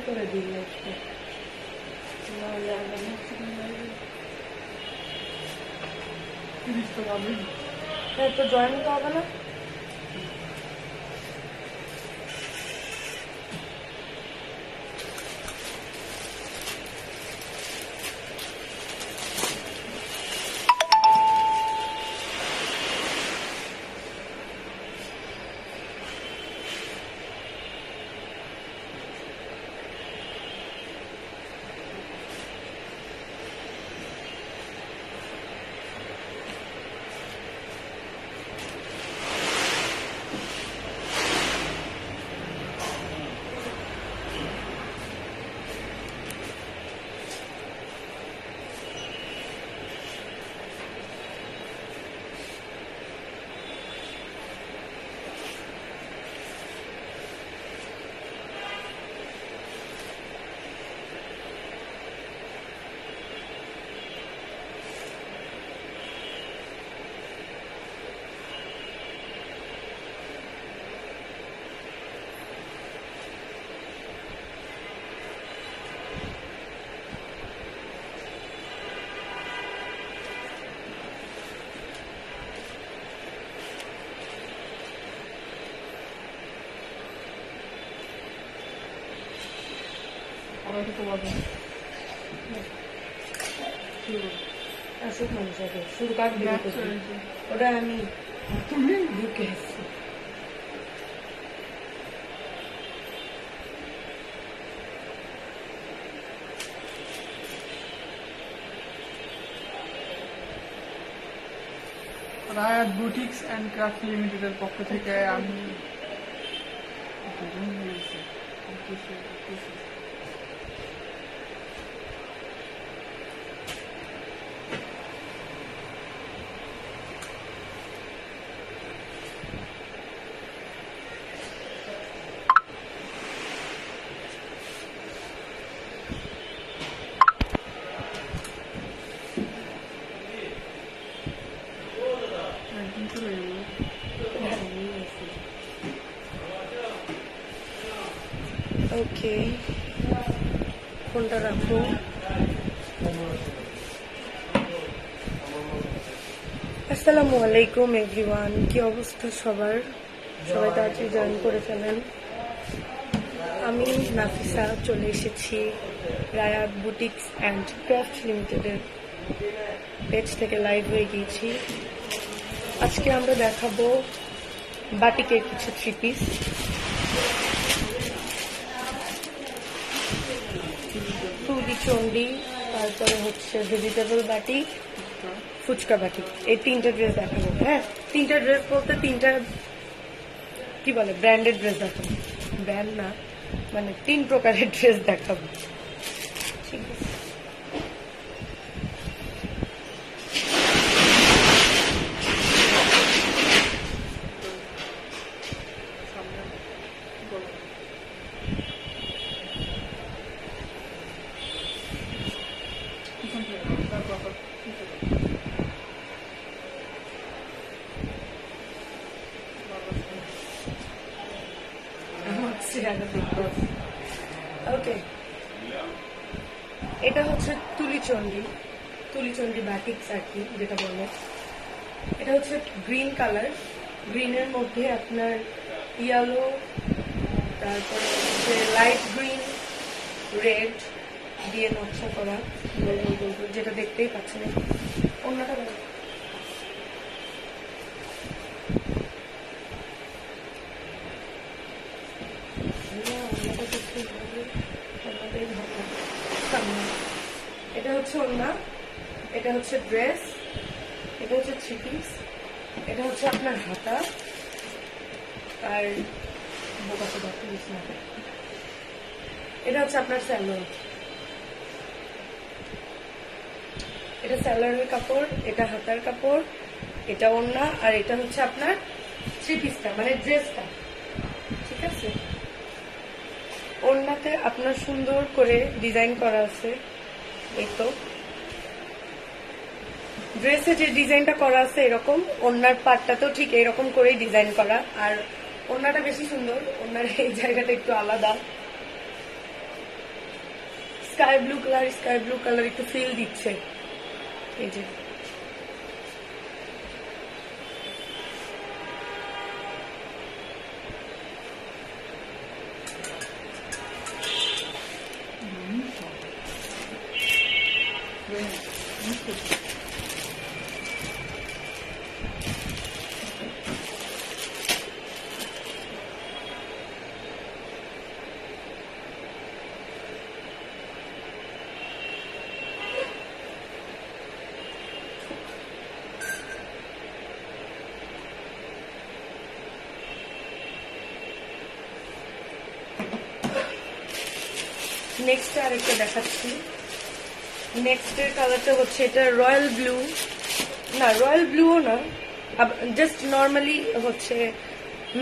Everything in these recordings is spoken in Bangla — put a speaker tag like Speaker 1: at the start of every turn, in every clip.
Speaker 1: করে দিই আজকে, নাহলে আবার তো জয়েন তো হবে না। আসুক মানুষ আগে শুরু কাট দিবে, ওটা আমি ঢুকে আসছি।
Speaker 2: রায়াত বুটিক্স অ্যান্ড ক্রাফট লিমিটেডের পক্ষ থেকে আমি
Speaker 1: ওকে, ফোনটা রাখো। আসসালামু আলাইকুম এভরিওয়ান, কি অবস্থা সবার? সবাই তাড়াতাড়ি জয়েন করে ফেলেন। আমি নাফিসা চলে এসেছি রায়াত বুটিক্স অ্যান্ড ক্রাফট লিমিটেডের পেজ থেকে লাইভ হয়ে গিয়েছি। আজকে আমরা দেখাবো বাটিকের কিছু থ্রি পিস। ফুলি চন্ডি, তারপরে হচ্ছে ভেজিটেবল বাটিক, ফুচকা বাটিক, এই তিনটা ড্রেস দেখাবো। হ্যাঁ, তিনটা ড্রেস বলতে তিনটা কি বলে ব্র্যান্ডেড ড্রেস দেখাবো, ব্র্যান্ড না মানে 3 প্রকারের ড্রেস দেখাবো। ঠিক আছে, ওকে। এটা হচ্ছে তুলিচন্ডি বাটিক্স আর কি যেটা বলে। এটা হচ্ছে গ্রিন কালার, গ্রিনের মধ্যে আপনার ইয়েলো, তারপরে হচ্ছে লাইট গ্রিন, রেড দিয়ে নকশা করা, যেটা দেখতেই পাচ্ছেন। অন্যটা এটা হচ্ছে ওড়না, এটা হচ্ছে ড্রেস, এটা হচ্ছে থ্রি পিস, এটা হচ্ছে আপনার হাতা, আর এটা হচ্ছে আপনার স্যালোয়ার। এটা স্যালোয়ারের কাপড়, এটা হাতার কাপড়, এটা ওড়না, আর এটা হচ্ছে আপনার থ্রি পিসটা মানে ড্রেসটা। ঠিক আছে, ওড়নাতে আপনার সুন্দর করে ডিজাইন করা আছে। এই তো ড্রেসে যে ডিজাইনটা করা আছে এরকম, ওড়নার পাটটাতেও ঠিক এরকম করেই ডিজাইন করা। আর ওড়নাটা বেশি সুন্দর, ওড়নার এই জায়গাটা একটু আলাদা। স্কাই ব্লু কালার একটু ফিল দিচ্ছে। এই যে নেক্সট আরেকটা দেখাচ্ছি। নেক্সটের কালারটা হচ্ছে এটা রয়্যাল ব্লু, না রয়্যাল ব্লুও না, জাস্ট নর্মালি হচ্ছে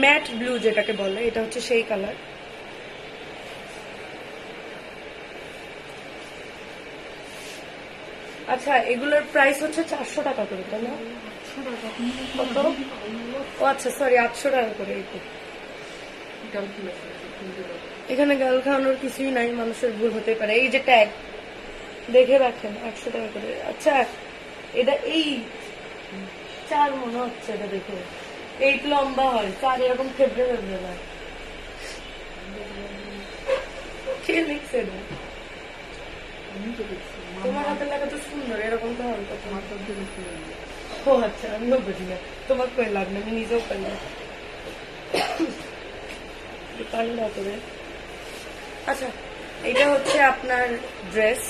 Speaker 1: ম্যাট ব্লু যেটাকে বলে, এটা হচ্ছে সেই কালার। আচ্ছা, এগুলোর প্রাইস হচ্ছে 400 টাকা করে, তাই না? কত? ও আচ্ছা, সরি, 800 টাকা করে। এই তো এখানে গাল খাওয়ানোর কিছুই নাই, মানুষের ভুল হতে পারে। এই যে ট্যাগ দেখে রাখেন, 800 টাকা করে। আচ্ছা, এটা এই 4 মনে হচ্ছে, এটা দেখে 8 লম্বা হয়, 4 এরকম ফেবরে হয়। কে লিখছে এটা? তোমার হাতের লেখা তো সুন্দর, এরকম তো হয় কত। ও আচ্ছা, আমিও বুঝি না, তোমার কই লাগবে, আমি নিজেও পাই না। ঠান্ডা করে। আচ্ছা, এটা হচ্ছে আপনার ড্রেস।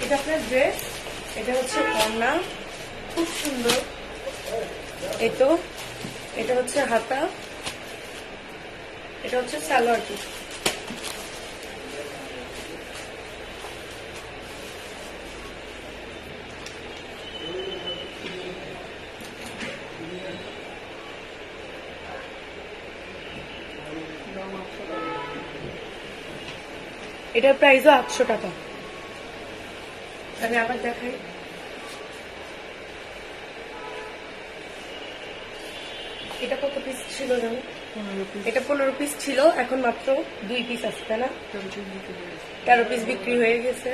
Speaker 1: এটা আপনার ড্রেস, এটা হচ্ছে ওড়না, খুব সুন্দর। এই তো এটা হচ্ছে হাতা, এটা হচ্ছে সালোয়ার পিস। এটার প্রাইসও 800 টাকা। আমি আবার দেখাই। এটা কত পিস ছিল জানো? এটা 15 পিস ছিল, এখন মাত্র 2 পিস আছে, তাই না? 13 পিস বিক্রি হয়ে গেছে।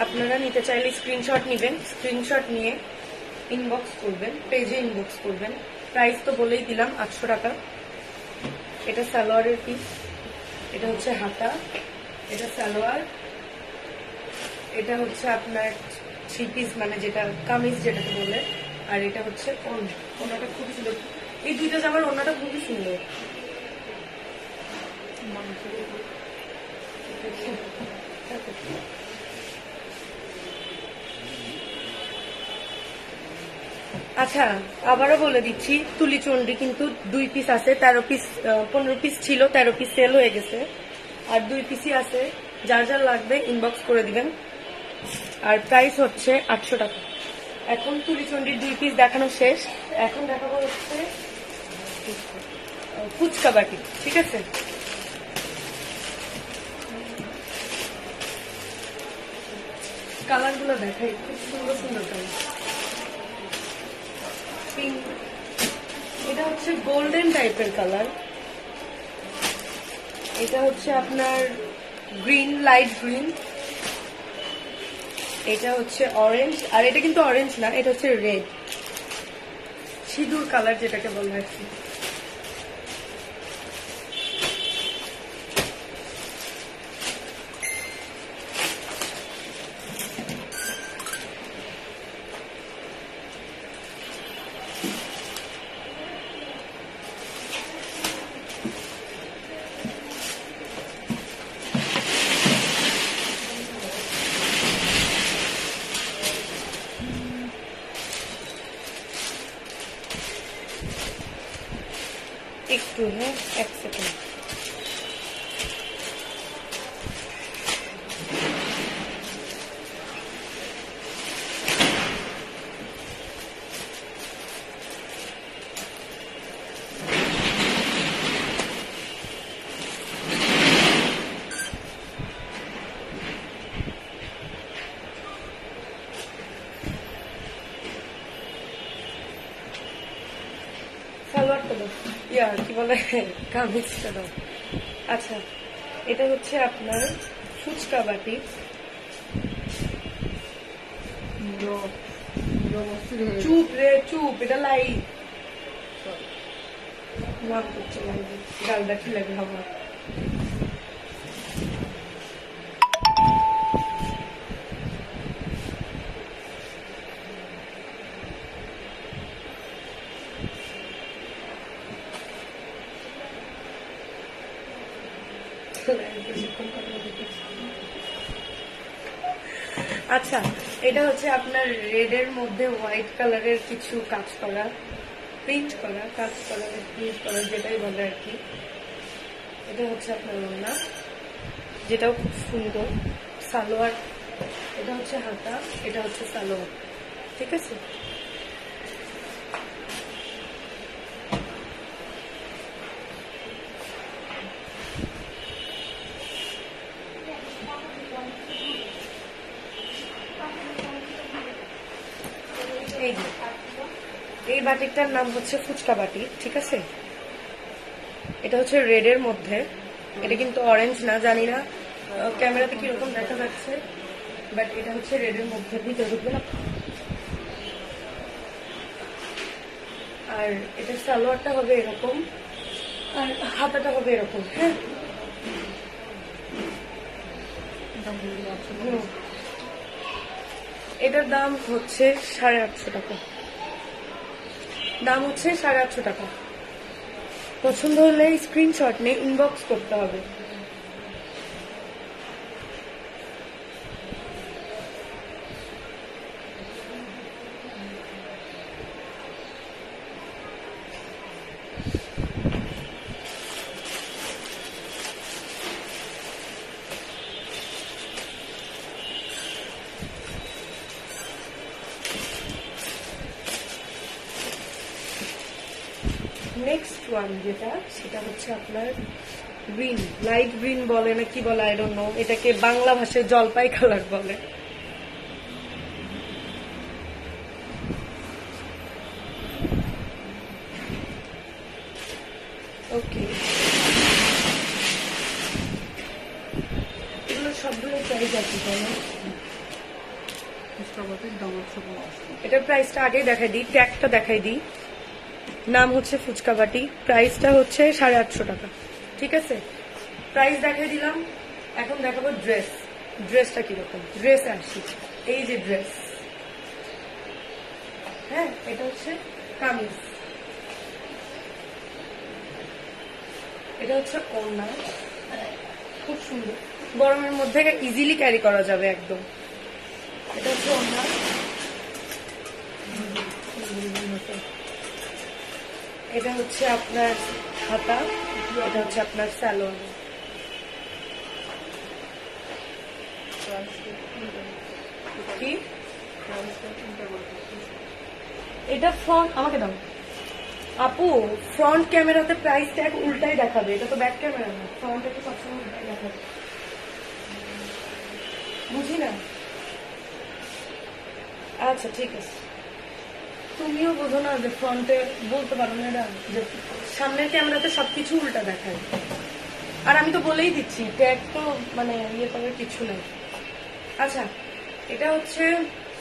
Speaker 1: আপনারা নিতে চাইলে স্ক্রিনশট নিবেন, স্ক্রিনশট নিয়ে ইনবক্স করবেন, পেজে ইনবক্স করবেন। প্রাইস তো বলেই দিলাম, 800 টাকা। এটা সালোয়ারের পিস, এটা হচ্ছে হাতা, এটা সালোয়ার, এটা হচ্ছে আপনার 3 পিস, মানে যেটা কামিজ যেটাকে বলে, আর এটা হচ্ছে ওড়নাটা খুবই সুন্দর। এই দুইটা জামার ওড়নাটা খুবই সুন্দর। আচ্ছা, আবারও বলে দিচ্ছি, তুলিচন্ডী কিন্তু 2 পিস আছে, 13 পিস 15 পিস ছিল, 13 পিস সেল হয়ে গেছে, আর 2 পিসই আছে। যার যার লাগবে ইনবক্স করে দিবেন। আর প্রাইস হচ্ছে 800 টাকা। এখন তুলিচন্ডির 2 পিস দেখানো শেষ, এখন দেখাবো হচ্ছে ফুচকা বাটি। ঠিক আছে, কালার গুলো দেখাই, খুব সুন্দর সুন্দর কালার। পিঙ্ক, এটা হচ্ছে গোল্ডেন টাইপের কালার, এটা হচ্ছে আপনার গ্রিন, লাইট গ্রিন, এটা হচ্ছে অরেঞ্জ, আর এটা কিন্তু অরেঞ্জ না, এটা হচ্ছে রেড, সিঁদুর কালার যেটাকে বলা আর কি। একটু, হ্যাঁ, 1 সেকেন্ড। সালোয়ারটা দাও, কি বলে, কামিজটা দাও। আচ্ছা, এটা হচ্ছে আপনার ফুচকা বাটি। চুপ রে চুপ, এটা লাইট মাফ করছে, গালটা কি লাগে আমার। আচ্ছা, এটা হচ্ছে আপনার রেড এর মধ্যে হোয়াইট কালারের কিছু কাজ করা, প্রিন্ট করা, কাজ করা, প্রিন্ট করা, যেটাই বলে আর কি। এটা হচ্ছে আপনার ওড়না, যেটাও খুব সুন্দর। সালোয়ার, এটা হচ্ছে হাতা, এটা হচ্ছে সালোয়ার। ঠিক আছে, এই যে এই বাটিকটার নাম হচ্ছে ফুচকা বাটি। ঠিক আছে, এটা হচ্ছে রেড এর মধ্যে, এটা কিন্তু অরেঞ্জ না, জানি না ক্যামেরাতে কিরকম দেখা যাচ্ছে, বাট এটা হচ্ছে রেড এর মধ্যে। ভিতরে ঢুকবে না। আর এটার সালোয়ারটা হবে এরকম, আর হাতাটা হবে এরকম। হ্যাঁ, এটার দাম হচ্ছে 850 টাকা। দাম হচ্ছে 850 টাকা। পছন্দ হলে স্ক্রিনশট নিয়ে ইনবক্স করতে হবে। নেক্সট ওয়ান যেটা, সেটা হচ্ছে আপনার গ্রিন, লাইট গ্রিন বলে না কি বলে, আই ডোন্ট নো, এটাকে বাংলা ভাষায় জলপাই কালার বলে। ওকে, এগুলো সবগুলো প্রাইস আছে তাই না? এটার প্রাইসটা আগে দেখাই দিই, ট্যাগটা দেখাই দিই। নাম হচ্ছে ফুচকা বাটি, প্রাইসটা হচ্ছে 850 টাকা। ঠিক আছে, প্রাইস দেখাই দিলাম। এখন দেখাবো ড্রেস। ড্রেসটা কিরকম, ড্রেস আসি। এই যে ড্রেস, হ্যাঁ, এটা হচ্ছে কামিজ, এটা হচ্ছে ওড়না, খুব সুন্দর, গরমের মধ্যে ইজিলি ক্যারি করা যাবে একদম। এটা হচ্ছে ওড়না, এটা হচ্ছে আপনার হাতা, এটা হচ্ছে আপনার সালোয়ার। কি এটা ফ্রন্ট, আমাকে দাও আপু, ফ্রন্ট ক্যামেরাতে প্রাইস ট্যাগ উল্টাই দেখাবে, এটা তো ব্যাক ক্যামেরা না, ফ্রন্টে তো সবসময় উল্টাই দেখাবে, বুঝি না। আচ্ছা ঠিক আছে, তুমিও বোঝো না যে ফ্রন্টে বলতে পারো না এরা, যে সামনের ক্যামেরাতে সবকিছু উল্টা দেখায়। আর আমি তো বলেই দিচ্ছি, ট্যাগ তো মানে ইয়ে করার কিছু নাই। আচ্ছা, এটা হচ্ছে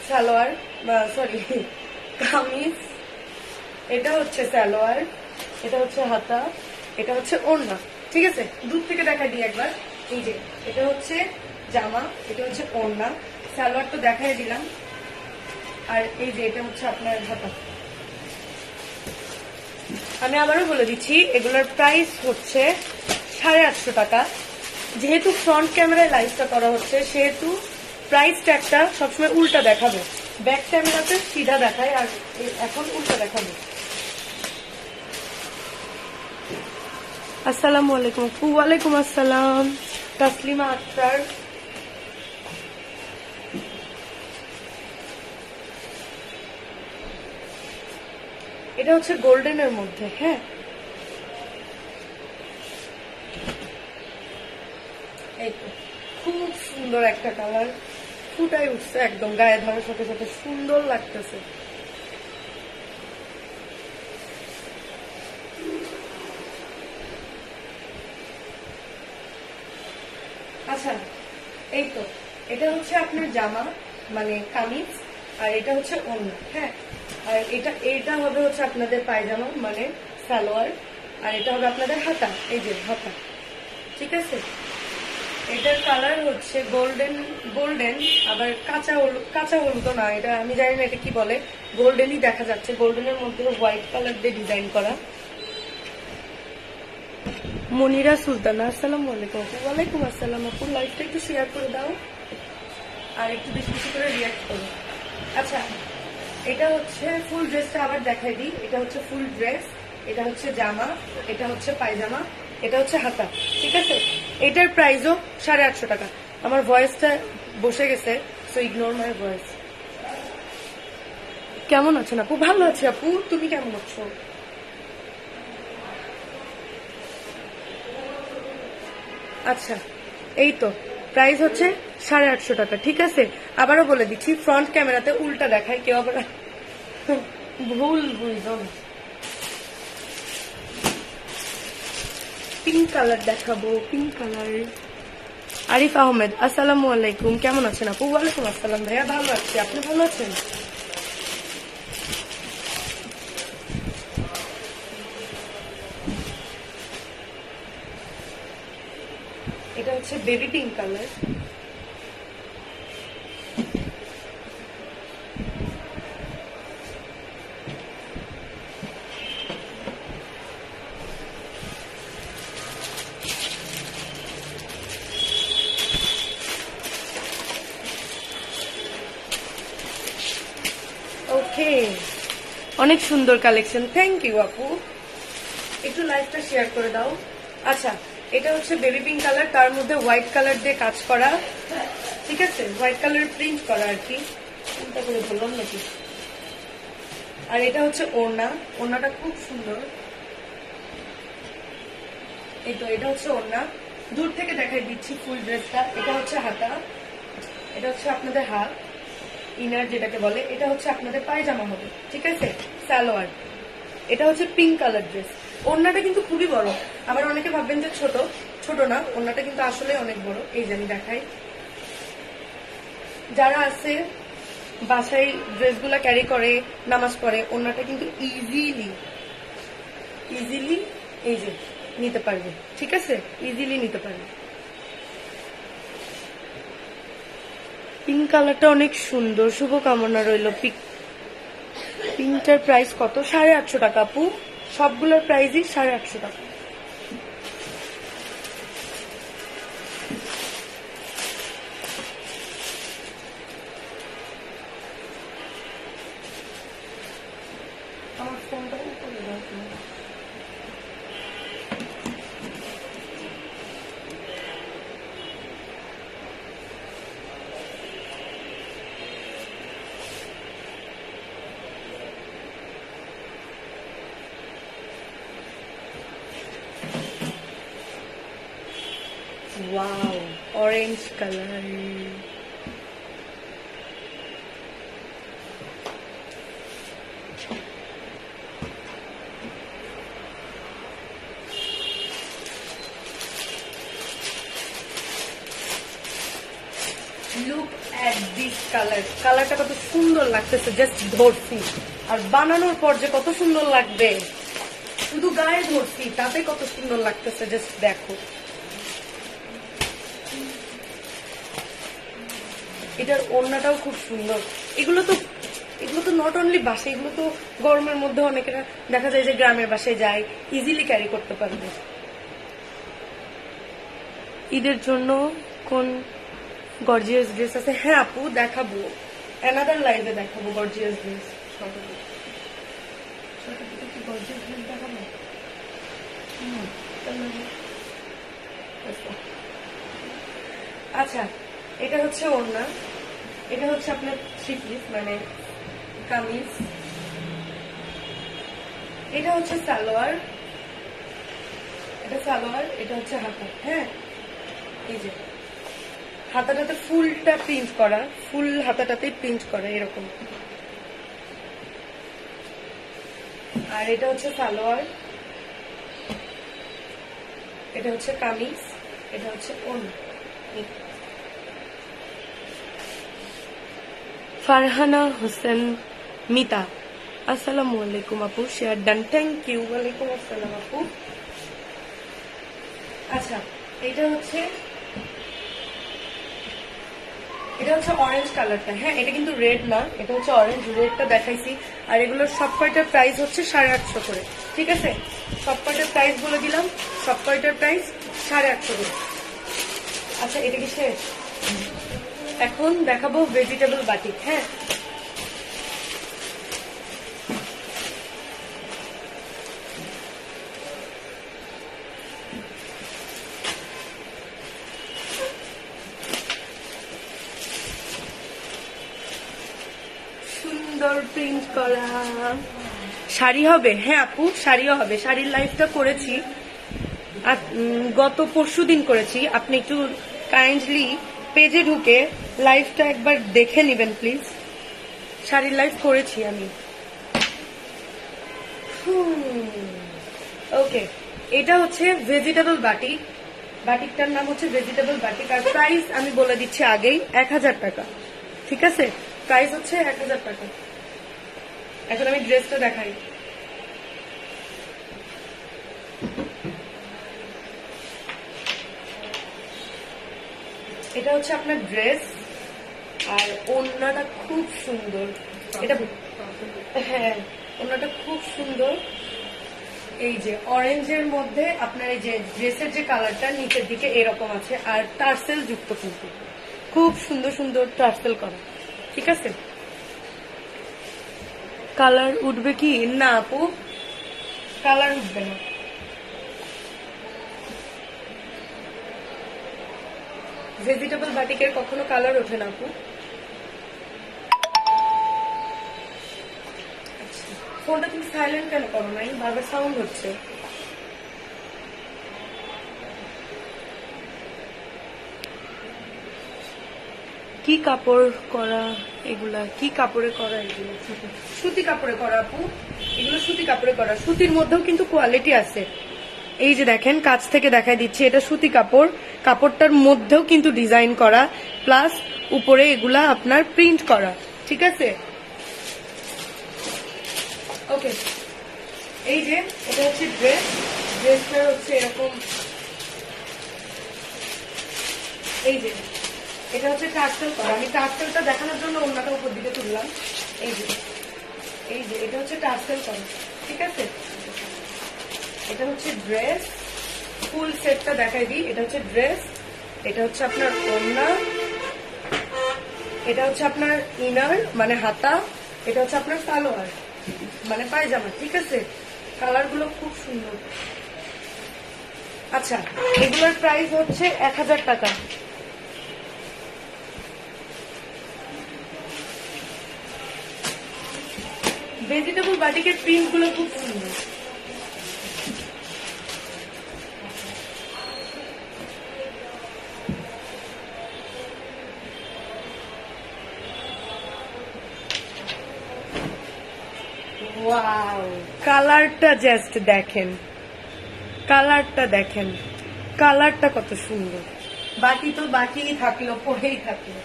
Speaker 1: সালোয়ার, বা সরি কামিজ, এটা হচ্ছে সালোয়ার, এটা হচ্ছে হাতা, এটা হচ্ছে ওড়না। ঠিক আছে, দূর থেকে দেখা দিই একবার। এই যে এটা হচ্ছে জামা, এটা হচ্ছে ওড়না, সালোয়ার তো দেখাই দিলাম, আর এই যে এটা হচ্ছে আপনার হাতা। আমি আবারও বলে দিচ্ছি, এগুলোর প্রাইস হচ্ছে 850 টাকা। যেহেতু ফ্রন্ট ক্যামেরায় লাইভটা করা হচ্ছে, সেহেতু প্রাইস ট্যাগটা সবসময় উল্টা দেখাবে, ব্যাক ক্যামেরাতে সিধা দেখায়, আর এখন উল্টা দেখাবে। আসসালামু আলাইকুম। ওয়ালাইকুম আসসালাম তাসলিমা আক্তার। এটা হচ্ছে গোল্ডেনের মধ্যে, হ্যাঁ, এই তো খুব সুন্দর একটা কালার, ফুটাই উঠছে একদম, গায়ে ধরার সাথে সাথে সুন্দর লাগতেছে। আচ্ছা, এই তো এটা হচ্ছে আপনার জামা মানে কামিজ, আর এটা হচ্ছে ওড়না। হ্যাঁ, আর এটা হবে হচ্ছে আপনাদের পায়জামা মানে সালোয়ার, আর এটা হবে আপনাদের হাতা, এই যে হাতা। ঠিক আছে, এটার কালার হচ্ছে গোল্ডেন গোল্ডেন, আবার কাঁচা হলুদ না, এটা আমি জানি না এটা কি বলে, গোল্ডেনই দেখা যাচ্ছে, গোল্ডেনের মধ্যে হোয়াইট কালার দিয়ে ডিজাইন করা। মনিরা সুলতানা, আসসালামু আলাইকুম। ওয়ালাইকুম আসসালাম আপু, লাইভটা একটু শেয়ার করে দাও আর একটু বেশি বেশি করে রিয়াক্ট করো। আচ্ছা, এটা হচ্ছে ফুল ড্রেসটা আবার দেখাই দিই। এটা হচ্ছে ফুল ড্রেস, এটা হচ্ছে জামা, এটা হচ্ছে পায়জামা, এটা হচ্ছে হাতা। ঠিক আছে, এটার প্রাইসও 850 টাকা। আমার ভয়েসটা বসে গেছে, সো ইগনোর মাই ভয়েস। কেমন আছেন আপু? ভালো আছি আপু, তুমি কেমন আছো? আচ্ছা, এই তো প্রাইস হচ্ছে 850 টাকা। ঠিক আছে, আবারও বলে দিচ্ছি, ফ্রন্ট ক্যামেরাতে উল্টা দেখায়, কেউ আবার ভুল বুঝো না। পিঙ্ক কালার দেখাবো, পিঙ্ক কালার। আরিফ আহমেদ, আসসালামু আলাইকুম, কেমন আছেন আপু? ওয়ালাইকুম আসসালাম ভাইয়া, ভালো আছি, আপনি ভালো আছেন? এটা হচ্ছে বেবি পিঙ্ক কালার। ওকে, অনেক সুন্দর কালেকশন, থ্যাংক ইউ আপু। একটু লাইভটা শেয়ার করে দাও। আচ্ছা, এটা হচ্ছে বেবি পিঙ্ক কালার, তার মধ্যে হোয়াইট কালার দিয়ে কাজ করা। ঠিক আছে, হোয়াইট কালার প্রিন্ট করা আর কি, চিন্তা করে বললাম নাকি। আর এটা হচ্ছে ওড়না, ওড়নাটা খুব সুন্দর। এই তো এটা হচ্ছে ওড়না, দূর থেকে দেখাই দিচ্ছি ফুল ড্রেসটা। এটা হচ্ছে হাতা, এটা হচ্ছে আপনাদের হাত, ইনার যেটাকে বলে। এটা হচ্ছে আপনাদের পায়জামা হবে। ঠিক আছে, সালোয়ার। এটা হচ্ছে পিঙ্ক কালার ড্রেস। ওড়নাটা কিন্তু খুবই বড়, আবার অনেকে ভাববেন যে ছোট, ছোট না, ওড়নাটা কিন্তু আসলে অনেক বড়। এই যে আমি দেখাই, যারা আছে বাসায় ড্রেসগুলা ক্যারি করে নামাজ পড়ে, ওড়নাটা কিন্তু ইজিলি ইজিলি এই যে নিতে পারবে। ঠিক আছে, ইজিলি নিতে পারবে। পিঙ্ক কালারটা অনেক সুন্দর, শুভকামনা রইল। পিঙ্কটার প্রাইস কত? 850 টাকা আপু, সবগুলোর প্রাইসই 850 টাকা। আমার ফোনটা উপরে দাও তুমি। Wow, orange color. Look at this color. কালারটা কত সুন্দর লাগতেছে, জাস্ট ধরছি আর বানানোর পর যে কত সুন্দর লাগবে, শুধু গায়ে ধরছি তাতে কত সুন্দর লাগতেছে, জাস্ট দেখো। এটার ওড়নাটাও খুব সুন্দর। এগুলো তো নট অনলি বাসে, এগুলো তো গরমের মধ্যে অনেকেরা দেখা যায় যে গ্রামের বাসায় যায়, ইজিলি ক্যারি করতে পারবে। ঈদের জন্য কোন গর্জিয়াস ড্রেস আছে? হ্যাঁ আপু, দেখাবো, অ্যানাদার লাইভে দেখাবো গর্জিয়াস ড্রেস। গর্জিয়াস ড্রেস দেখাবো। আচ্ছা, এটা হচ্ছে ওড়না, এটা হচ্ছে আপনার থ্রি পিস মানে কামিজ, এটা হচ্ছে সালোয়ার, এটা সালোয়ার, এটা হচ্ছে হাতা। হ্যাঁ, এই যে হাতাটাতে ফুলটা প্রিন্ট করা, ফুল হাতাটাতেই প্রিন্ট করা এরকম। আর এটা হচ্ছে সালোয়ার, এটা হচ্ছে কামিজ, এটা হচ্ছে ওড়না। ফারহানা হোসেন মিতা, আসসালামু আলাইকুম আপু, শেয়ার ডান, থ্যাংক ইউ। ওয়ালাইকুম আসসালাম আপু। আচ্ছা, এটা হচ্ছে অরেঞ্জ কালারটা। হ্যাঁ, এটা কিন্তু রেড না, এটা হচ্ছে অরেঞ্জ। রেডটা দেখাইছি। আর এগুলোর সব কয়টার প্রাইস হচ্ছে 850 করে। ঠিক আছে, সব কয়টার প্রাইস বলে দিলাম, সব কয়টার প্রাইস 850 করে। আচ্ছা, এটা কি শেষ? এখন দেখাবো ভেজিটেবল বাটিক। হ্যাঁ, সুন্দর প্রিন্ট করা শাড়ি হবে। হ্যাঁ আপু, শাড়িও হবে। শাড়ির লাইভটা করেছি গত পরশুদিন করেছি। আপনি একটু কাইন্ডলি পেজে ঢুকে লাইভটা একবার দেখে নেবেন প্লিজ। শাড়ির লাইভ করেছি আমি। ওকে, এটা হচ্ছে ভেজিটেবল বাটিক। বাটিকটার নাম হচ্ছে ভেজিটেবল বাটিক। আর প্রাইস আমি বলে দিচ্ছি আগেই, 1000 টাকা। ঠিক আছে, প্রাইস হচ্ছে 1000 টাকা। এখন আমি ড্রেসটা দেখাই। এটা হচ্ছে আপনার ড্রেস, আর ওড়নাটা খুব সুন্দর। এটা হ্যাঁ, ওড়নাটা খুব সুন্দর। এই যে অরেঞ্জের মধ্যে আপনার এই যে ড্রেসের যে কালারটা নিচের দিকে এরকম আছে, আর টার্সেল যুক্ত, কিন্তু খুব সুন্দর সুন্দর টার্সেল করা। ঠিক আছে, কালার উঠবে কি না আপু? কালার উঠবে না। ভেজিটেবল বাটিকের কখনো কালার ওঠে না আপু। ফোনটা তুমি সাইলেন্ট কেন করো নাই? বারবার সাউন্ড হচ্ছে। কি কাপড় করা এগুলা? কি কাপড়ে করা এগুলো? সুতি কাপড়ে করা আপু, এগুলো সুতি কাপড়ে করা। সুতির মধ্যেও কিন্তু কোয়ালিটি আছে। এই যে দেখেন, কাছ থেকে দেখাই দিচ্ছি, এটা সুতি কাপড়। কাপড়টার মধ্যেও কিন্তু ডিজাইন করা, প্লাস উপরে এগুলা আপনার প্রিন্ট করা। ঠিক আছে, ওকে। এই যে এটা হচ্ছে ড্রেস। ড্রেসটা হচ্ছে এরকম। এই যে এটা হচ্ছে টার্সেল করা। আমি টার্সেলটা দেখানোর জন্য অন্যটা উপর দিকে তুললাম। এই যে এটা হচ্ছে টার্সেল করা। ঠিক আছে, এটা হচ্ছে ড্রেস। ফুল সেটটা দেখাই দিই। এটা হচ্ছে ড্রেস, এটা হচ্ছে আপনার ওড়না, এটা হচ্ছে আপনার ইনার মানে হাতা, এটা হচ্ছে আপনার সালোয়ার মানে পায়জামা। ঠিক আছে, কালার গুলো খুব সুন্দর। আচ্ছা, এগুলোর প্রাইস হচ্ছে 1000 টাকা। ভেজিটেবল বাটিকের প্রিন্ট গুলো খুব সুন্দর। ওয়াও, কালারটা জাস্ট দেখেন, কালারটা দেখেন, কালারটা কত সুন্দর। বাকি তো বাকিই থাকলো, পরেই থাকলো।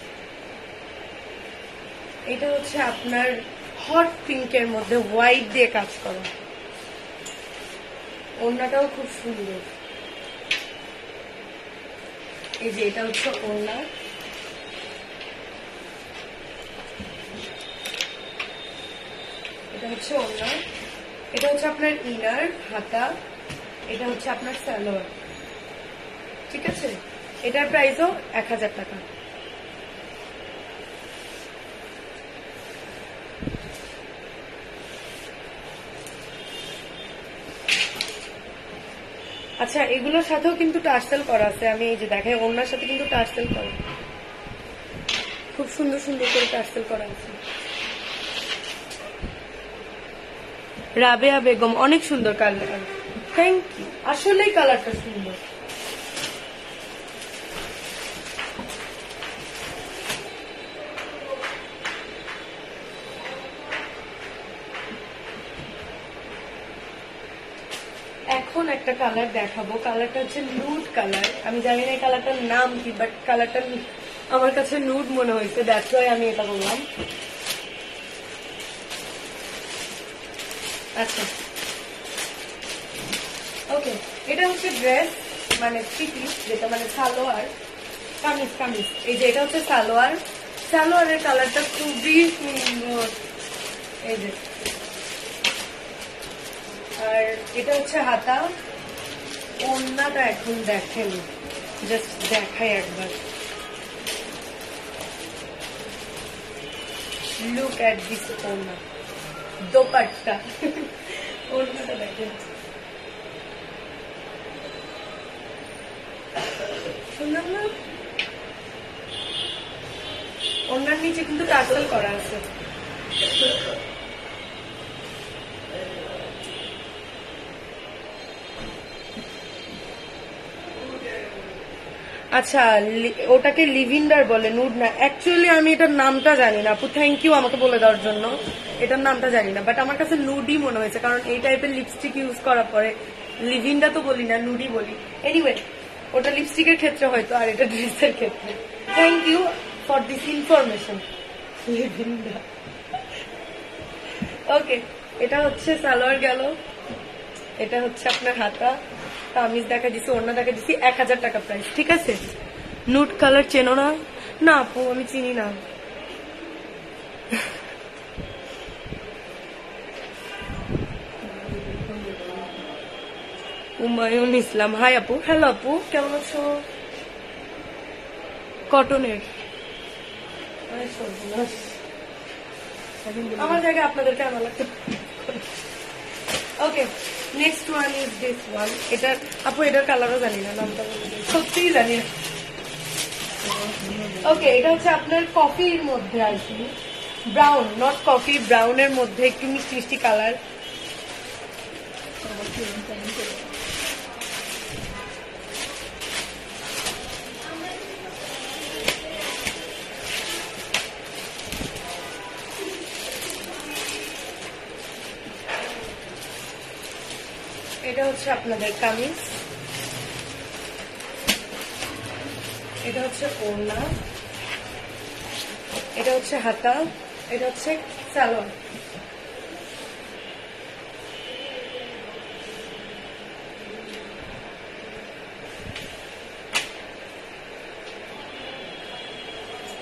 Speaker 1: এটা হচ্ছে আপনার হট পিঙ্কের মধ্যে হোয়াইট দিয়ে কাজ করা। ওড়নাটাও খুব সুন্দর। এই যে এটা হচ্ছে ওড়না, এটা হচ্ছে ওড়না, এটা হচ্ছে আপনার ইনার হাতা, এটা হচ্ছে আপনার সালোয়ার। ঠিক আছে, এটার প্রাইসও 1000 টাকা। আচ্ছা, এগুলোর সাথেও কিন্তু টার্সেল করা আছে। আমি এই যে দেখাই, ওড়নার সাথে কিন্তু টার্সেল করা, খুব সুন্দর সুন্দর করে টার্সেল করা আছে। রাবেয়া বেগম, অনেক সুন্দর কালার, থ্যাংক ইউ। আসলেই কালারটা সুন্দর। এখন একটা কালার দেখাবো, কালারটা হচ্ছে নুড কালার। আমি জানি না এই কালারটার নাম কি, বাট কালারটা আমার কাছে নুড মনে হয়েছে, দ্যাটস ওয়াই আমি এটা বললাম। আচ্ছা, ওকে, এটা হচ্ছে ড্রেস, মানে থ্রি পিস, যেটা মানে সালোয়ার, কামিজ কামিজ। এই যে এটা হচ্ছে সালোয়ার, সালোয়ারের কালারটা খুবই সুন্দর, এই যে। আর এটা হচ্ছে হাতা, ওড়নাটা এখন দেখেন, জাস্ট দেখাই একবার, লুক এট দিস ওড়না, দোপাট্টা, ওড়নাটা দেখেন, সুন্দর না? ওড়নার নিচে কিন্তু টার্সেল করা আছে। আচ্ছা, ওটাকে লিভিন্ডার বলে, নুড না। অ্যাকচুয়ালি আমি এটার নামটা জানি না আপু, থ্যাংক ইউ আমাকে বলে দেওয়ার জন্য। এটার নামটা জানি না, বাট আমার কাছে নুডই মনে হয়েছে, কারণ এই টাইপের লিপস্টিক ইউজ করার পরে লিভিন্ডা তো বলি না, নুডই বলি। এনিওয়ে, ওটা লিপস্টিকের ক্ষেত্রে হয়তো, আর এটা ড্রেসের ক্ষেত্রে। Thank you for this information. লিভিন্ডা, ওকে। এটা হচ্ছে সালোয়ার গেল, এটা হচ্ছে আপনার হাতা, কামিজ দেখা দিছি, ওড়না দেখা দিছি, 1000 টাকা প্রাইস, ঠিক আছে? নুড কালার চেনো না? না আপু, আমি চিনি না। হুমায়ুন ইসলাম, হাই আপু। হ্যালো আপু, কেমন আছো? কটনের, আমার জায়গায় আপনাদেরকে আনা লাগতো। Okay, next one is this one. এটার আপু, এটার কালারও জানি না, নামটা সত্যিই জানি না। ওকে, এটা হচ্ছে আপনার কফির মধ্যে আর কি, ব্রাউন, নট কফি, ব্রাউনের মধ্যে একটু মিষ্টি মিষ্টি কালার। এটা হচ্ছে আপনাদের কামিজ, এটা হচ্ছে ওড়না, এটা হচ্ছে হাতা, এটা হচ্ছে সালোয়ার।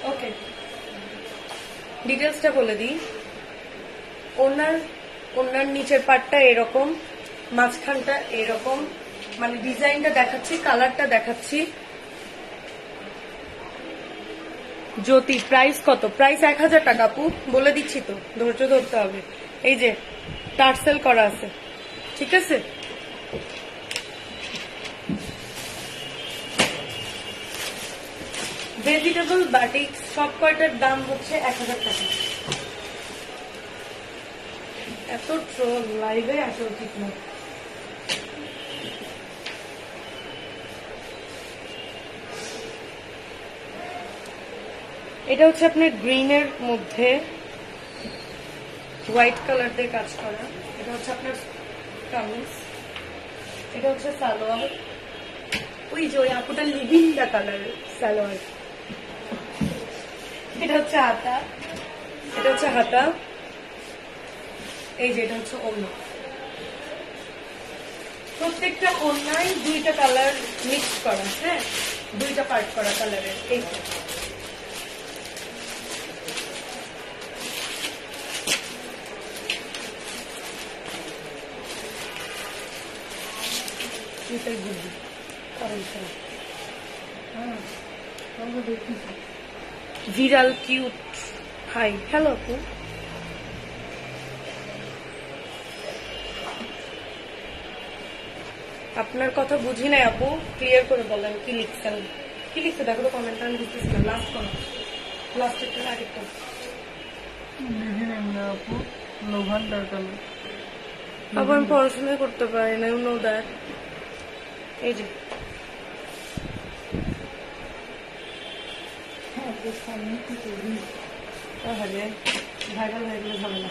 Speaker 1: ওকে, ডিটেলসটা বলে দিই। ওড়নার নিচের পার্টটা এরকম, মাঝখানটা এরকম, মানে ডিজাইনটা দেখাচ্ছি, কালারটা দেখাচ্ছি। জ্যোতি, প্রাইস কত? প্রাইস 1000 টাকা আপু, বলে দিচ্ছি তো, ধৈর্য ধরতে হবে। এই যে টার্সেল করা আছে, ঠিক আছে? ভেজিটেবল বাটিক সব কয়টার দাম হচ্ছে 1000 টাকা। এত ট্রোল, লাইভে আসা উচিত না। এটা হচ্ছে আপনার গ্রিনের মধ্যে হোয়াইট কালার দিয়ে কাজ করা। এটা হচ্ছে আপনার কামিজ, এটা হচ্ছে সালোয়ার, ওই যে ওই আপুটা লিভিন্ডা কালার সালোয়ার। এটা হচ্ছে হাতা, এটা হচ্ছে হাতা, এই যে এটা হচ্ছে ওড়না। প্রত্যেকটা ওড়নায় দুইটা কালার মিক্স করা, হ্যাঁ, দুইটা পার্ট করা কালারের। এই ভিরাল কিউট, হাই, হ্যালো আপু। আপনার কথা বুঝি নাই আপু, ক্লিয়ার করে বলেন কি লিখছেন। কি লিখছে দেখো তো, কমেন্ট আমি বুঝতেছি না। লাস্ট কোন, লাস্ট একটা আরেকটা
Speaker 2: আপু, লভান্ডার কালার।
Speaker 1: আপু আমি পড়াশোনা করতে পারি না, ইউ নো দ্যাট। এই যে ভাইরাল হয়ে গেলে ঝামেলা।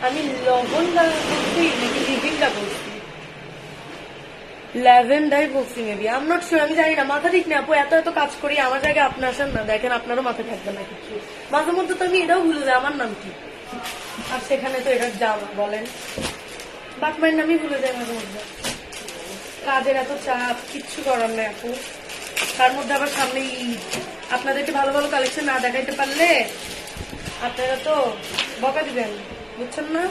Speaker 1: আমি লবণটা বলছি নাকি লিভিংটা বলছি, ল্যাভেন্ডার বলছি মেবি, আম নট শিওর, আমি জানি না, মাথা ঠিক না আপু, এত এত কাজ করি, আমার জায়গায় আপনি আসেন না, দেখেন আপনারও মাথা থাকবে না কিছু, মাঝে মধ্যে তো আমি এটাও ভুলে যাই আমার নাম কি, আর সেখানে তো এটার জামা বলেন, বাটমায়ের নামই ভুলে যায় মাঝে মধ্যে, কাজের এত চাপ, কিচ্ছু করার নেই আপু, তার মধ্যে আবার সামনে ঈদ, আপনাদেরকে ভালো ভালো কালেকশন না দেখাইতে পারলে আপনারা তো বকা দিবেন, বুঝছেন না?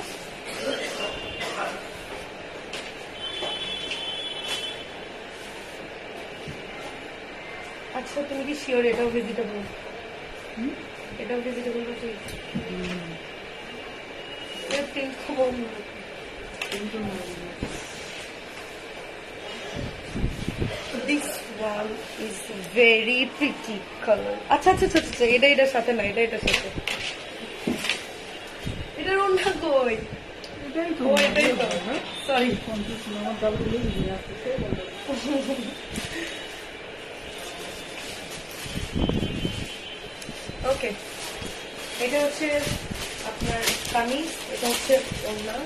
Speaker 1: আচ্ছা তুমি কি শিওর এটাও ভেজিটেবল? এটাও ভেজিটেবল নাকি? এর প্রিন্ট খুব অন্য। This one is very pretty color. আচ্ছা আচ্ছা আচ্ছা আচ্ছা, এটা এটার সাথে না, এটা এটার সাথে, এটার অন্য কই?
Speaker 2: এটাই তো
Speaker 1: ও এটাই তো, সরি।
Speaker 2: আমার দাদা নিয়ে আসছে।
Speaker 1: ওকে, এটা হচ্ছে আপনার কামিজ, এটা হচ্ছে ওড়না,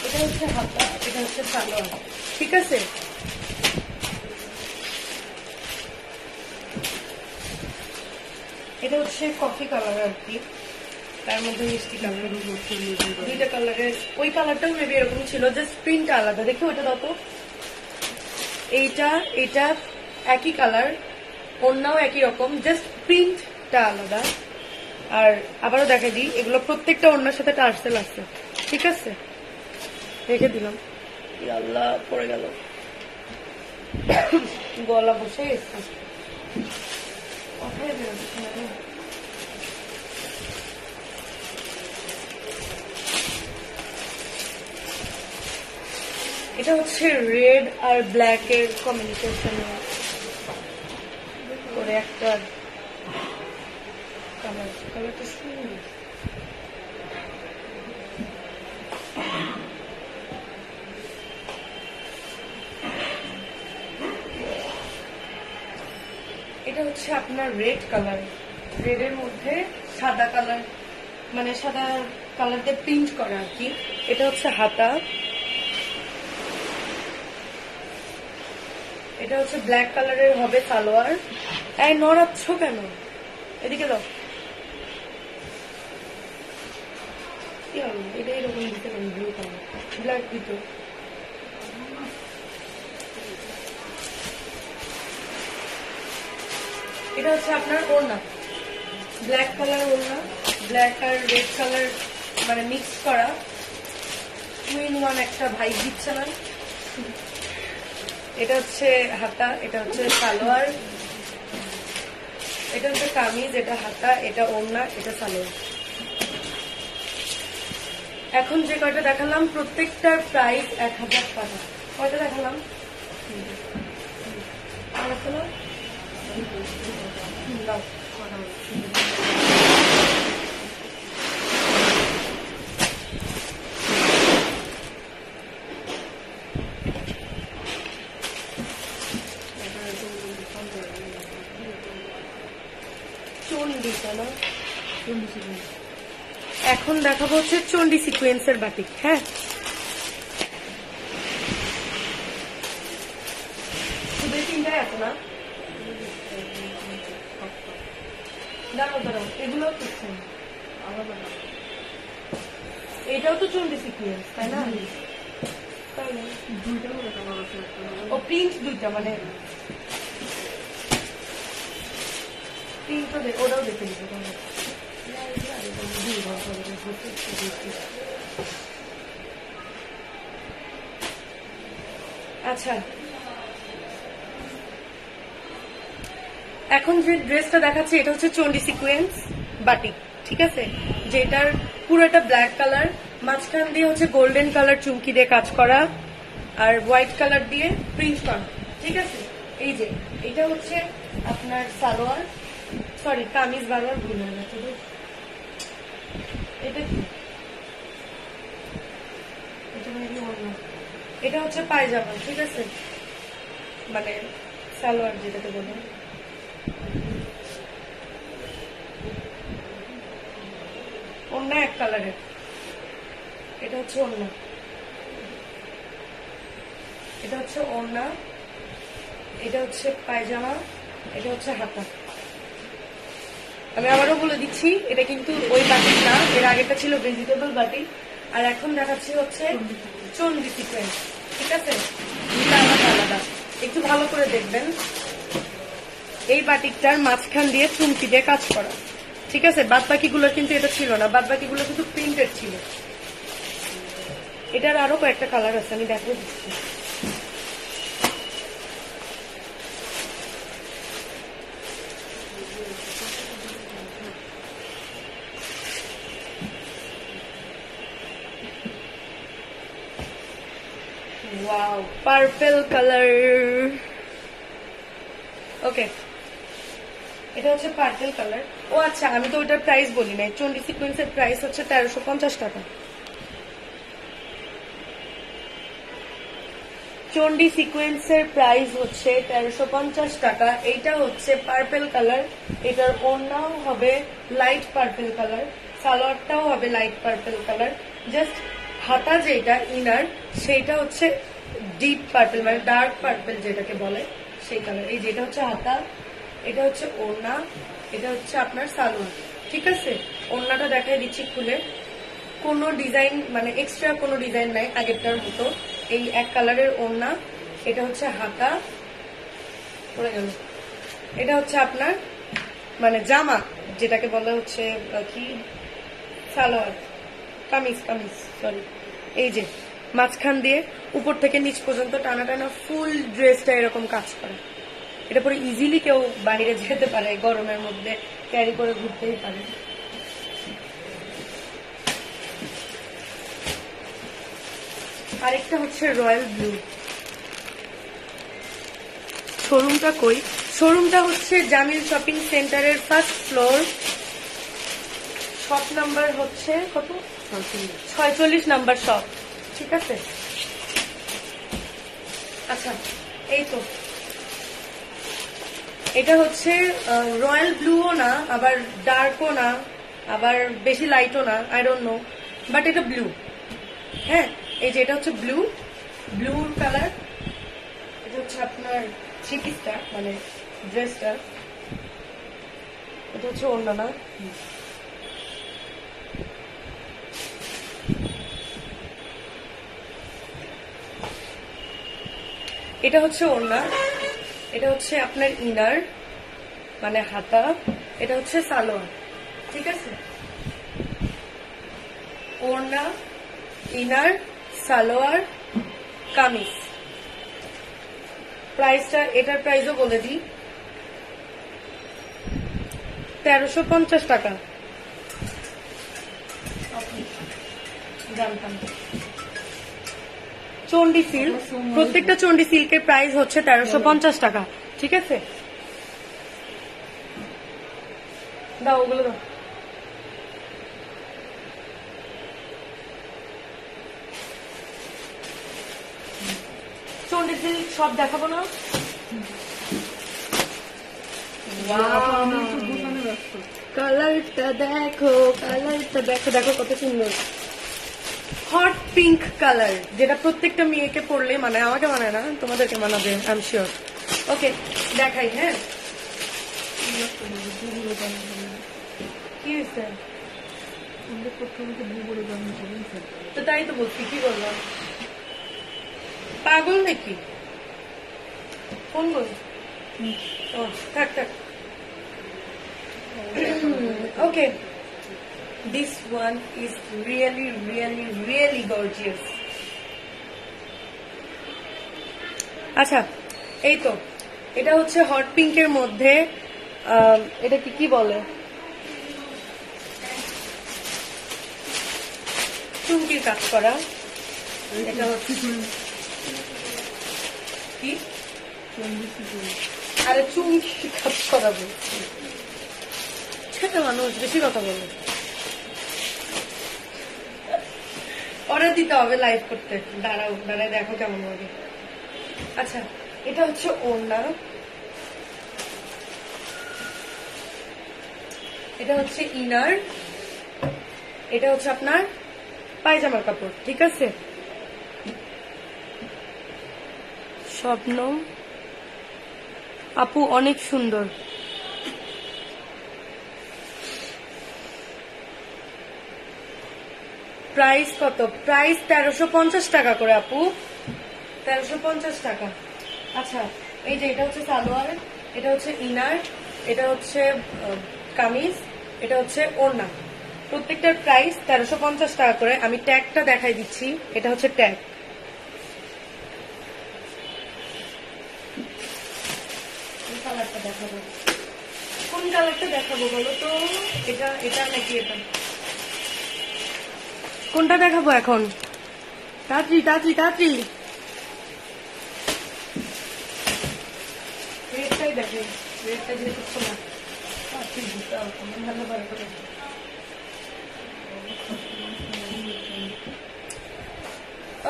Speaker 1: এটা হচ্ছে হাতা, এটা হচ্ছে সালোয়ার, ঠিক আছে? এটা হচ্ছে কফি কালার আর কি, তার মধ্যে মিষ্টি কালার, দুইটা কালারের, ওই কালারটাও মেবি এরকম ছিল, জাস্ট প্রিন্টটা আলাদা, দেখি ওটা দাও তো। এইটা এটা একই কালার, ওড়নাও একই রকম, জাস্ট প্রিন্টটা আলাদা। আর আবারও দেখা দিই, এগুলো প্রত্যেকটা ওড়নার সাথে টার্সেল আছে, ঠিক আছে? রেখে দিলাম, ই আল্লাহ পড়ে গেল, গলা বসে গেছে, কথাই বেরোচ্ছে না রে। এটা হচ্ছে রেড আর ব্ল্যাক এর কম্বিনেশন করে একটা কালার, কালারটা সুন্দর। এটা হচ্ছে আপনার রেড কালার, রেডের মধ্যে সাদা কালার, মানে সাদা কালার দিয়ে প্রিন্ট করা আর কি। এটা হচ্ছে হাতা, এটা হচ্ছে ব্ল্যাক কালারের হবে সালোয়ার। এই নড়াচ্ছ কেন? এদিকে দাও। কি হবে এটা? এরকম দিতে পারি, ব্লু কালার, ব্ল্যাক দিতে। এটা হচ্ছে আপনার ওড়না, ব্ল্যাক কালার ওড়না, ব্ল্যাক আর রেড কালার মানে মিক্স করা, 2 in 1 একটা ভাই দিচ্ছে না। এটা হচ্ছে হাতা, এটা হচ্ছে সালোয়ার, এটা হচ্ছে কামিজ, এটা হাতা, এটা ওড়না, এটা সালোয়ার। এখন যে কয়টা দেখালাম প্রত্যেকটার প্রাইস 1000 টাকা। কয়টা দেখালাম? দাও। চন্ডিটা না, এখন দেখাবো হচ্ছে চন্ডি সিকোয়েন্সের বাটিক। হ্যাঁ, শুধু এই তিনটাই আছে না? দাঁড়াও দাঁড়াও, এগুলো কিছু আলাদা, এটাও তো চন্ডি সিকোয়েন্স তাই না? তাই না? ও প্রিন্ট দুইটা, মানে প্রিন্টও ওটাও দেখে দিতে পারবো। আচ্ছা, এখন যে ড্রেসটা দেখাচ্ছি এটা হচ্ছে চন্ডি সিকোয়েন্স বাটিক, ঠিক আছে? যেটার পুরোটা ব্ল্যাক কালার, মাঝখান দিয়ে হচ্ছে গোল্ডেন কালার চুমকি দিয়ে কাজ করা, আর হোয়াইট কালার দিয়ে প্রিন্ট করা, ঠিক আছে? এই যে এটা হচ্ছে আপনার সালোয়ার, সরি কামিজ, বারবার ভুল হয়ে গেছে। এটা কি? এটা হচ্ছে পায়জামা, ঠিক আছে? মানে সালোয়ার যেটাকে বলে, অন্য এক কালারের। এটা হচ্ছে ওড়না, এটা হচ্ছে ওড়না, এটা হচ্ছে পায়জামা, এটা হচ্ছে হাতা। আমি আবারও বলে দিচ্ছি, এটা কিন্তু ওই বাটিক না, এর আগেটা ছিল ভেজিটেবল বাটিক, আর এখন দেখাচ্ছি হচ্ছে চন্ডি সিকোয়েন্স। ঠিক আছে, দুটো আলাদা আলাদা, একটু ভালো করে দেখবেন। এই বাটিকটার মাঝখান দিয়ে চুমকি দিয়ে কাজ করা। ঠিক আছে, বাদ বাকিগুলো কিন্তু এটা ছিল না, বাদ বাকিগুলো কিন্তু প্রিন্টেড ছিল। এটার আরো কয়েকটা কালার আছে, আমি দেখো দিচ্ছি। Wow, purple colour. ওকে, এটা হচ্ছে পার্পল কালার। ও আচ্ছা, আমি তো ওটার প্রাইস বলি নাই। চন্ডি সিকোয়েন্সের প্রাইস হচ্ছে 1350 টাকা। চন্ডি সিকোয়েন্সের প্রাইস হচ্ছে 1350 টাকা। এইটা হচ্ছে পার্পল কালার, এটার ওড়নাও হবে লাইট পার্পল কালার, সালোয়ারটাও হবে লাইট পার্পল কালার। জাস্ট হাতা যেটা ইনার, সেইটা হচ্ছে ডিপ পার্পল, মানে ডার্ক পার্পল যেটাকে বলে সেই কালার। এই যেটা হচ্ছে হাতা, এটা হচ্ছে ওড়না, এটা হচ্ছে আপনার সালোয়ার। ঠিক আছে, ওড়নাটা দেখাই দিচ্ছি খুলে। কোনো ডিজাইন মানে এক্সট্রা কোনো ডিজাইন নাই, আগেরটার মতো। এই এক কালারের ওড়না, এটা হচ্ছে হাতা, পড়ে গেল। এটা হচ্ছে আপনার মানে জামা, যেটাকে বলা হচ্ছে কি সালোয়ার, কামিজ, কামিজ সরি। এই যে মাঝখান দিয়ে উপর থেকে নিচ পর্যন্ত টানা টানা ফুল ড্রেসটা এরকম কাজ করে। এটা পরে ইজিলি কেউ বাইরে যেতে পারে, গরমের মধ্যে ক্যারি করে ঘুরতেই পারে। আরেকটা হচ্ছে রয়্যাল ব্লু। শোরুমটা কই? শোরুমটা হচ্ছে জামিল শপিং সেন্টারের ফার্স্ট ফ্লোর, শপ নাম্বার হচ্ছে কত, 46 নাম্বার শপ। ঠিক আছে, আচ্ছা এই তো, এটা হচ্ছে রয়্যাল ব্লুও না, আবার ডার্কও না, আবার বেশি লাইটও না, আই ডোন্ট নো, বাট এটা ব্লু। হ্যাঁ, এই যে এটা হচ্ছে ব্লু, ব্লুর কালার। এটা হচ্ছে আপনার থ্রি পিসটা মানে ড্রেসটা, এটা হচ্ছে ওড়না না। এটা হচ্ছে ওড়না, এটা হচ্ছে আপনার ইনার মানে হাতা, এটা হচ্ছে সালোয়ার। ঠিক আছে, ওড়না, ইনার, সালোয়ার, কামিজ। প্রাইসটা, এটার প্রাইসও বলে দিই, 1350 টাকা। জানতাম। চন্ডি সিল্ক, প্রত্যেকটা চন্ডি সিল্কের প্রাইস হচ্ছে 1350 টাকা। ঠিক আছে, দাও ওগুলো দাও। চন্ডি সিল্ক সব দেখাবো না? কালারটা দেখো, কালারটা দেখো, দেখো কত সুন্দর হট পিঙ্ক কালার, যেটা প্রত্যেকটা মেয়েকে পরলে মানে, আমাকে মানে না, তোমাদেরকে মানাবে আই এম শিওর। ওকে, দেখাই। হ্যাঁ, কি হয়েছে? তো তাই তো বলছি, কি বললাম, পাগল নাকি? ফোন বল। ও থাক থাক। ওকে, this one is really really really gorgeous. আচ্ছা, এই তো, এটা হচ্ছে হট পিঙ্কের মধ্যে, এটা কি বলে, চুমকির কাজ করা। এটা হচ্ছে কি, আরে চুমকি কাজ করা বলছি, ছেলে মানুষ বেশি কথা বলে। অর্ডার দিতে হবে লাইভ করতে, দাঁড়াও দাঁড়ায় দেখো কেমন হবে। আচ্ছা, এটা হচ্ছে ওড়না, এটা হচ্ছে ইনার, এটা হচ্ছে আপনার পায়জামার কাপড়, ঠিক আছে? শবনম আপু অনেক সুন্দর। প্রাইস কত? প্রাইস 1350 টাকা করে আপু, 1350 টাকা। আচ্ছা, এই যে এটা হচ্ছে সালোয়ার, এটা হচ্ছে ইনার, এটা হচ্ছে কামিজ, এটা হচ্ছে ওড়না। প্রত্যেকটার প্রাইস 1350 টাকা করে। আমি ট্যাগটা দেখাই দিচ্ছি, এটা হচ্ছে ট্যাগ। কোন কালারটা দেখাবো, কোন কালারটা দেখাবো বলো তো? এটা এটা নাকি এটা? কোনটা দেখাবো এখন? তাড়াতাড়ি তাড়াতাড়ি তাড়াতাড়ি। রেডটাই দেখে, রেডটা যেহেতু খোলা। তাড়াতাড়ি দিতে হবে, আমি ভালো করে করে।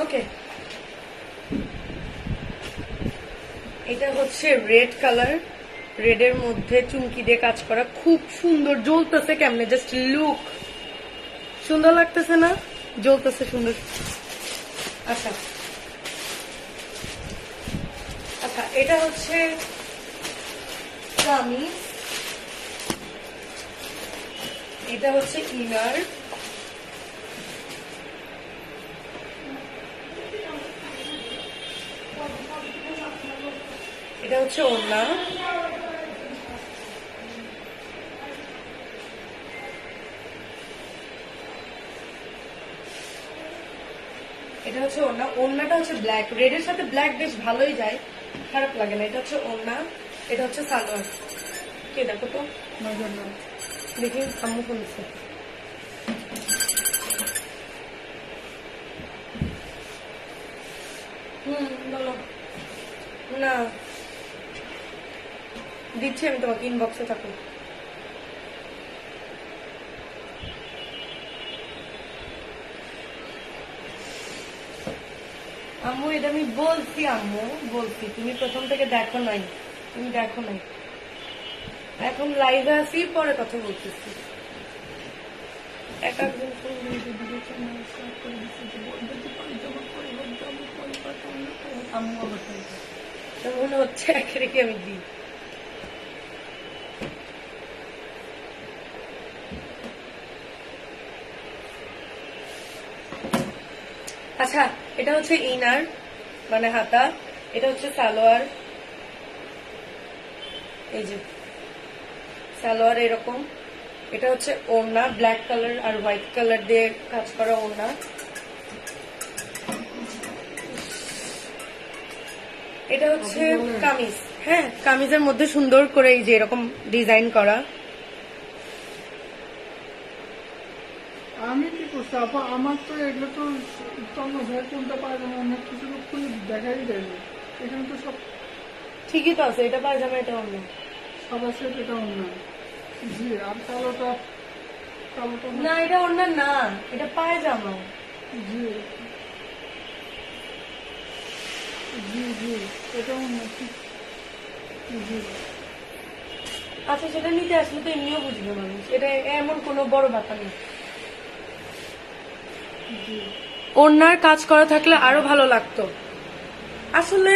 Speaker 1: ওকে, এটা হচ্ছে রেড কালার, রেডের মধ্যে চুমকি দিয়ে কাজ করা, খুব সুন্দর, জ্বলতেছে কেমনে, জাস্ট লুক। সুন্দর লাগতেছে না? জ্বলতেছে সুন্দর। আচ্ছা আচ্ছা, এটা হচ্ছে কামিজ, এটা হচ্ছে ইনার, এটা হচ্ছে ওড়না, এটা হচ্ছে ওড়না। ওড়নাটা হচ্ছে ব্ল্যাক, রেডের সাথে ব্ল্যাক বেশ ভালোই যায়, খারাপ লাগে না। এটা হচ্ছে ওড়না, এটা হচ্ছে সালোয়ার। কে দেখো তো, দেখি আম্মু খুলছে। বলো না, দিচ্ছি আমি তোমাকে, ইনবক্সে থাকো। আম্মু এটা আমি বলছি, আম্মু বলছি, তুমি প্রথম থেকে দেখো নাই, তুমি দেখো নাই। এখন লাইভে আসি, পরে কথা বলতেছি। এক একজন আম্মু আমার মনে হচ্ছে একে রেখে আমি দিই। আচ্ছা, এটা হচ্ছে ইনার মানে হাতা, এটা হচ্ছে সালোয়ার, এই যে সালোয়ার এরকম, এটা হচ্ছে ওড়না, ব্ল্যাক কালার আর হোয়াইট কালার দিয়ে কাজ করা ওড়না। এটা হচ্ছে কামিজ, হ্যাঁ কামিজের মধ্যে সুন্দর করে এই যে এরকম ডিজাইন করা।
Speaker 2: আমি কি করছি আপা, আমার তো এগুলো তো তন্ন ভাই কোনটা পায়জামা অনেক কিছু তো খুলে দেখাই যায় না। এখানে তো সব
Speaker 1: ঠিকই তো আছে, এটা পায়জামা, এটা অন্য।
Speaker 2: সব আছে, এটা অন্য। জি, আর কালোটা, কালোটা
Speaker 1: না এটা অন্য না, এটা পায়জামা।
Speaker 2: জি জি জি, এটা অন্য। জি
Speaker 1: আচ্ছা, সেটা নিতে আসলে তো এমনিও বুঝবে মানুষ, এটা এমন কোনো বড় ব্যাপার না।
Speaker 2: জি,
Speaker 1: ওড়নার কাজ করা থাকলে আরো ভালো লাগতো। আসলে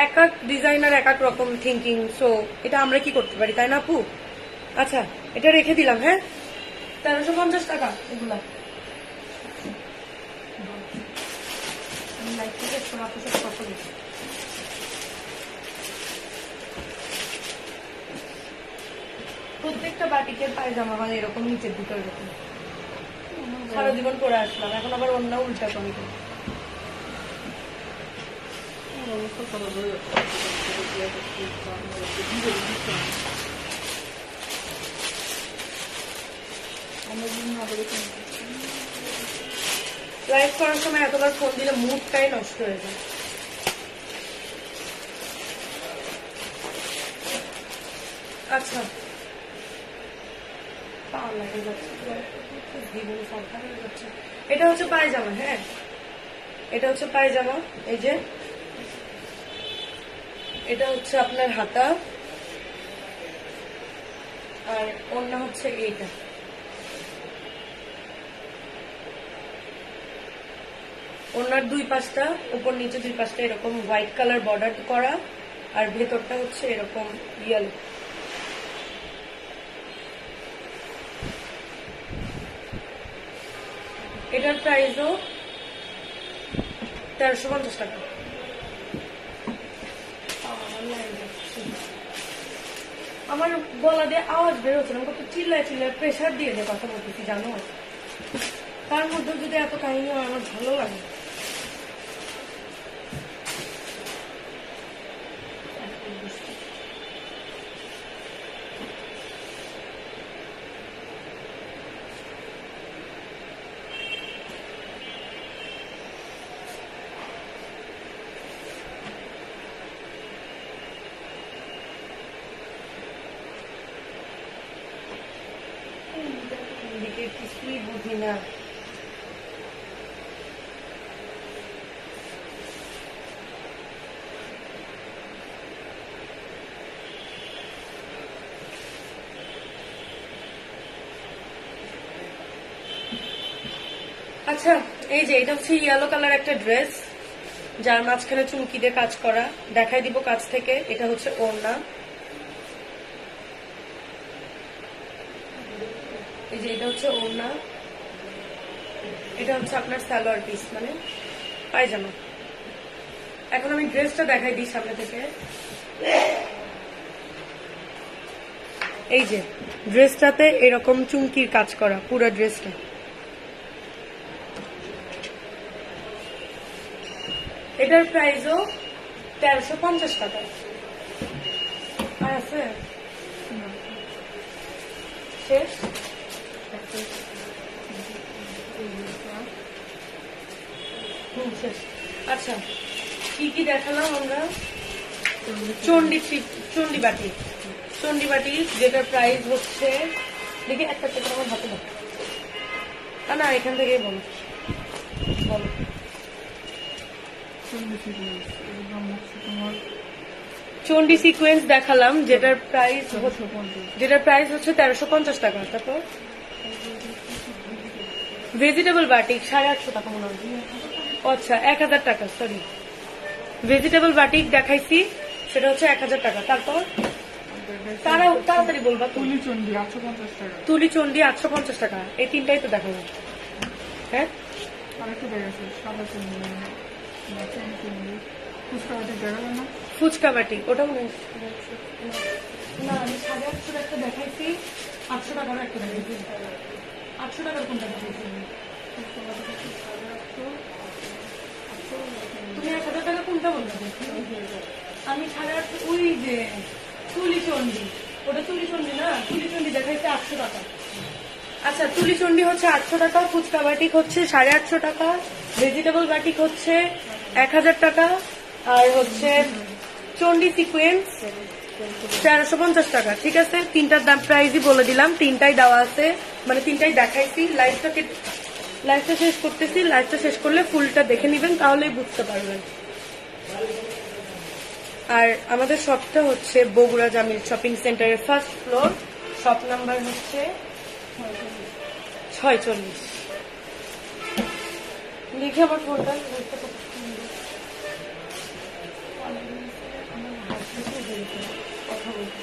Speaker 1: এক এক ডিজাইনার এক এক রকম থিঙ্কিং, সো এটা আমরা কি করতে পারি, তাই না আপু? আচ্ছা, এটা রেখে দিলাম, হ্যাঁ 1350 টাকা এগুলা। প্রত্যেকটা বাটিকের পায়জামা মানে এরকম নিচের দিকে এরকম সারা জীবন পরে আসলাম, এখন আবার অন্য উল্টা করে দিই।
Speaker 2: অবস্থা খারাপ হয়ে যাচ্ছে।
Speaker 1: লাইভ করার সময় এতবার ফোন দিলে মুডটাই নষ্ট হয়ে যায়। আচ্ছা, পা লাগে যাচ্ছে, জীবন সাবধান হয়ে যাচ্ছে। এটা হচ্ছে পায়জামা, হ্যাঁ এটা হচ্ছে পায়জামা, এই যে এটা হচ্ছে আপনার হাতা, আর অন্য হচ্ছে এইটা। ওনার দুই পাশটা উপর নিচে দুই পাশটা এরকম হোয়াইট কালার বর্ডার করা, আর ভেতরটা হচ্ছে এরকম ইয়েলো। এটার প্রাইসও 1350 টাকা। আমার গলা দিয়ে আওয়াজ বের হচ্ছে না, কত চিল্লায় চিল্লায় প্রেশার দিয়ে যে কথা বলতেছি জানো। তার মধ্যে যদি এত কাহিনী হয় আমার ভালো লাগে। দিকে কিছুই বুঝি না। আচ্ছা, এই যে এটা হচ্ছে ইয়েলো কালার একটা ড্রেস, যার মাঝখানে চুমকি দিয়ে কাজ করা, দেখাই দিব কাছ থেকে। এটা হচ্ছে ওড়না, এই যে এটা হচ্ছে ওড়না, এটা হচ্ছে আপনার সালোয়ার পিস মানে পায়জামা। এখন আমি ড্রেসটা দেখাই দিই সামনে থেকে। এই যে ড্রেসটাতে এরকম চুমকির কাজ করা পুরো ড্রেসটা। এটার প্রাইসও 1350 টাকা। আর আছে শেষ। শেষ। আচ্ছা, কি কি দেখালাম আমরা? চন্ডী বাটি, যেটার প্রাইস হচ্ছে, দেখি একটা আমার হাতে দাও। না এখান থেকে বলো। চন্ডী সিকোয়েন্স দেখালাম, যেটার প্রাইস হচ্ছে 1350 টাকা। তারপর ভেজিটেবল বাটিক 850 টাকা মনে হয়। আচ্ছা 1000 টাকা, সরি। ভেজিটেবল বাটিক দেখাইছি, সেটা হচ্ছে 1000 টাকা। তারপর তাড়াতাড়ি বলবা। তুলি চন্ডী 850 টাকা। এই তিনটাই তো দেখাবো। হ্যাঁ, ফুচকা বাটি ওটা মনে হয় না, আমি 850 একটা দেখাইছি, 800 টাকার একটা দেখাইছি। 800 টাকার কোনটা দেখাইছি? তুমি 1000 টাকা কোনটা বলছো? আমি 850, ওই যে তুলি চন্ডী, ওটা তুলি চন্ডী না, তুলি চন্ডী দেখাইছে 800 টাকা। আচ্ছা, তুলি চন্ডী হচ্ছে 800 টাকা, ফুচকা বাটিক হচ্ছে 850 টাকা, ভেজিটেবল বাটিক হচ্ছে 1000 টাকা, আর হচ্ছে চন্ডী সিকোয়েন্স 1350 টাকা। ঠিক আছে, তিনটার দাম প্রাইসই বলে দিলাম, তিনটাই দেওয়া আছে, মানে তিনটাই দেখাইছি। লাইভটা শেষ করতেছি, লাইভটা শেষ করলে ফুলটা দেখে নিবেন, তাহলেই বুঝতে পারবেন। আর আমাদের শপটা হচ্ছে বগুড়া জামিল শপিং সেন্টারের ফার্স্ট ফ্লোর, শপ নাম্বার হচ্ছে 46। দেখি আমার ফোনটা কথা বলতে।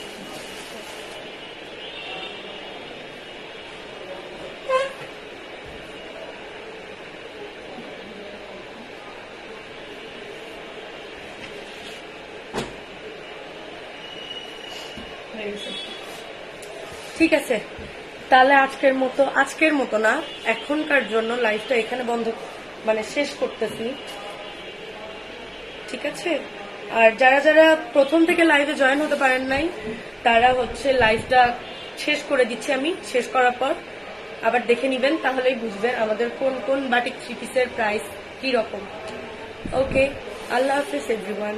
Speaker 1: ঠিক আছে, তাহলে আজকের মতো না, এখনকার জন্য লাইভটা এখানে বন্ধ, মানে শেষ করতেছি। ঠিক আছে, আর যারা যারা প্রথম থেকে লাইভে জয়েন হতে পারেন নাই, তারা হচ্ছে লাইভটা শেষ করে দিচ্ছি আমি। শেষ করার পর আবার দেখে নিবেন, তাহলেই বুঝবেন আমাদের কোন কোন বাটিক থ্রি পিসের প্রাইস কি রকম। ওকে, আল্লাহ হাফিজ এভরিওয়ান।